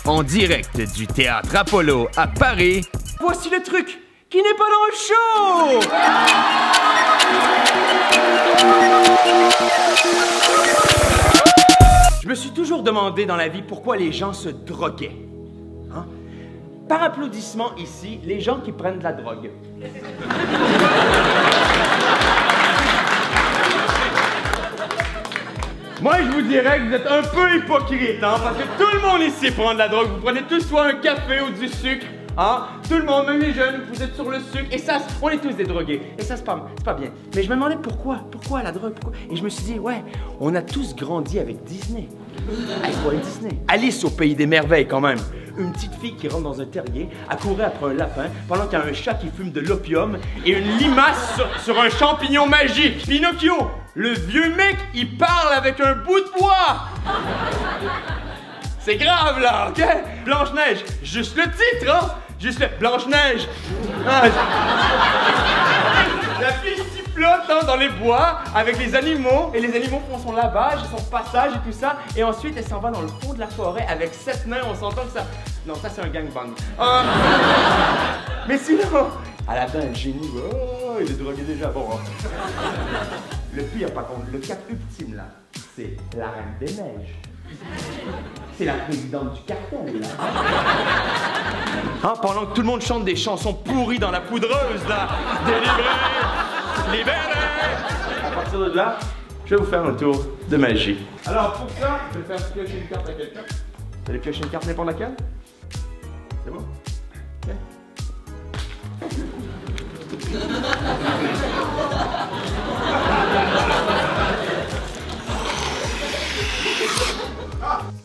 En direct du Théâtre Apollo à Paris, voici le truc qui n'est pas dans le show! Je me suis toujours demandé dans la vie pourquoi les gens se droguaient. Hein? Par applaudissement ici, les gens qui prennent de la drogue. Moi, je vous dirais que vous êtes un peu hypocrite, hein, parce que tout le monde ici prend de la drogue. Vous prenez tous soit un café ou du sucre, hein. Tout le monde, même les jeunes, vous êtes sur le sucre. Et ça, on est tous des drogués. Et ça, c'est pas bien. Mais je me demandais pourquoi la drogue, pourquoi? Et je me suis dit, ouais, on a tous grandi avec Disney. Avec quoi, Disney? Alice au pays des merveilles, quand même. Une petite fille qui rentre dans un terrier, à courir après un lapin, pendant qu'il y a un chat qui fume de l'opium et une limace sur un champignon magique. Pinocchio, le vieux mec, il parle avec un bout de bois. C'est grave, là, ok? Blanche-Neige, juste le titre, hein? Juste le Blanche-Neige. Ah, la fille sifflote hein, dans les bois avec les animaux et les animaux font son lavage, son passage et tout ça. Et ensuite, elle s'en va dans le fond de la forêt avec 7 nains. On s'entend que ça... Non, ça, c'est un gangbang. Mais sinon, à la fin, le génie, oh, il est drogué déjà. Bon, hein. Le pire, par contre, le cap ultime, là, c'est la Reine des Neiges. C'est la présidente du carton, là. Hein, pendant que tout le monde chante des chansons pourries dans la poudreuse, là. Délivré, libéré. À partir de là, je vais vous faire un tour de magie. Alors, pour ça, je vais faire piocher une carte à quelqu'un. Vous allez piocher une carte n'importe laquelle? C'est bon? Ok.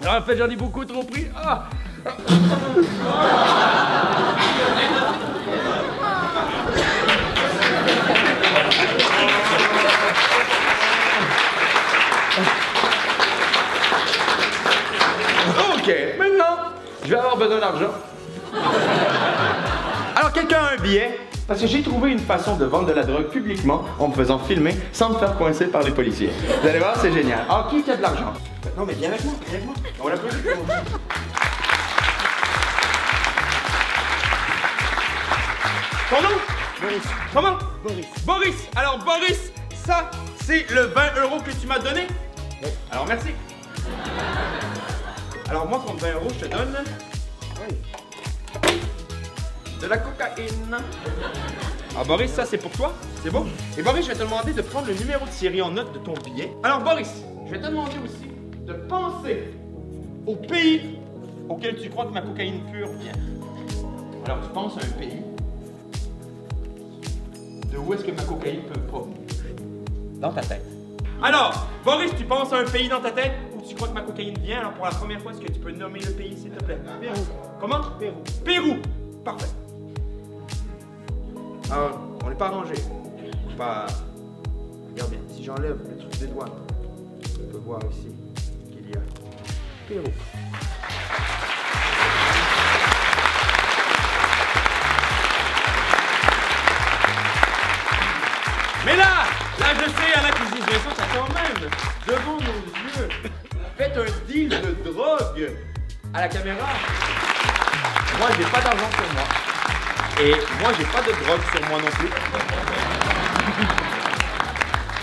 Alors, en fait, j'en ai beaucoup trop pris. Ah. Ok, maintenant, je vais avoir besoin d'argent. Alors, quelqu'un a un billet? Parce que j'ai trouvé une façon de vendre de la drogue publiquement en me faisant filmer sans me faire coincer par les policiers. Vous allez voir, c'est génial. Alors, qui a de l'argent? Non, mais viens avec moi, viens avec moi. On va l'applaudir. Ton nom? Boris. Comment? Boris. Boris. Alors, Boris, ça, c'est le 20 € que tu m'as donné? Oui. Alors, merci. Alors, moi, contre 20 €, je te donne... Oui. De la cocaïne. Alors Boris, ça c'est pour toi, c'est bon? Et Boris, je vais te demander de prendre le numéro de série en note de ton billet. Alors Boris, je vais te demander aussi de penser au pays auquel tu crois que ma cocaïne pure vient. Alors tu penses à un pays. De où est-ce que ma cocaïne peut provenir? Dans ta tête. Alors, Boris, tu penses à un pays dans ta tête où tu crois que ma cocaïne vient? Alors pour la première fois, est-ce que tu peux nommer le pays, s'il te plaît? Pérou. Comment? Pérou. Pérou. Parfait. Alors, on n'est pas rangé. Pas... Regarde bien, si j'enlève le truc des douanes, on peut voir ici qu'il y a Pérou. Mais là, je sais, à la cuisine, je sens ça quand même, devant nos yeux. Faites un deal de drogue à la caméra. Moi, j'ai pas d'argent sur moi. Et moi, j'ai pas de drogue sur moi non plus.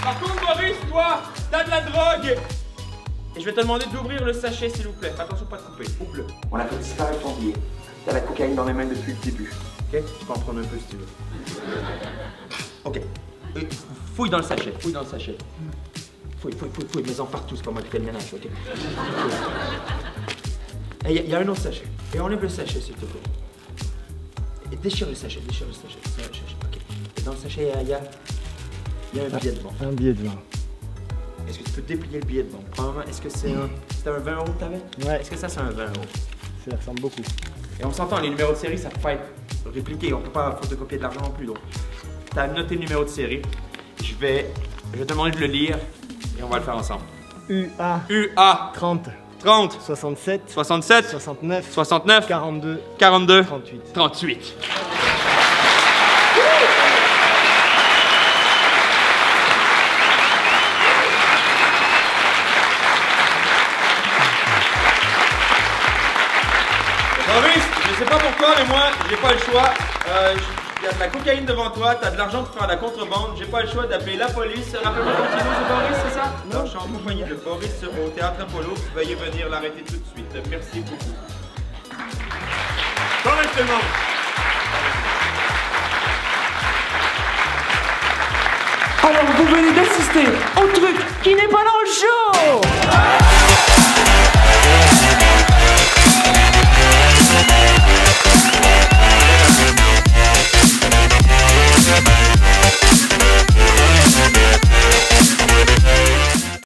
Par contre, Boris, toi, t'as de la drogue. Et je vais te demander d'ouvrir le sachet, s'il vous plaît. Attention, pas de couper. Ouvre-le. On a fait disparaître ton billet. T'as la cocaïne dans les mains depuis le début. Ok? Tu peux en prendre un peu si tu veux. Ok. Fouille dans le sachet. Fouille dans le sachet. Fouille. Mets-en partout, c'est pas moi qui fais le ménage, ok? Et il y a un autre sachet. Et enlève le sachet, s'il te plaît. Et déchire le sachet. Ok. Et dans le sachet, il y a un billet de banque. Un billet de 20. Est-ce que tu peux déplier le billet de banque? Probablement, est-ce que c'est un... C'était un 20 € que t'avais? Ouais. Est-ce que ça, c'est un 20 €? Ça ressemble beaucoup. Et on s'entend, les numéros de série, ça peut pas être répliqué. On peut pas photocopier de l'argent non plus. Donc, t'as noté le numéro de série. Je vais te demander de le lire et on va le faire ensemble. UA 30 67 69 42 38. Boris, je sais pas pourquoi, mais moi, j'ai pas le choix. Il y a de la cocaïne devant toi, t'as de l'argent pour faire de la contrebande, j'ai pas le choix d'appeler la police. Rappelle-moi ton petit nom, c'est Boris, c'est ça? Non, je suis en compagnie de Boris au Théâtre Apollo. Veuillez venir l'arrêter tout de suite. Merci beaucoup. Boris, tout le monde. Alors vous venez d'assister au truc qui n'est pas dans le show.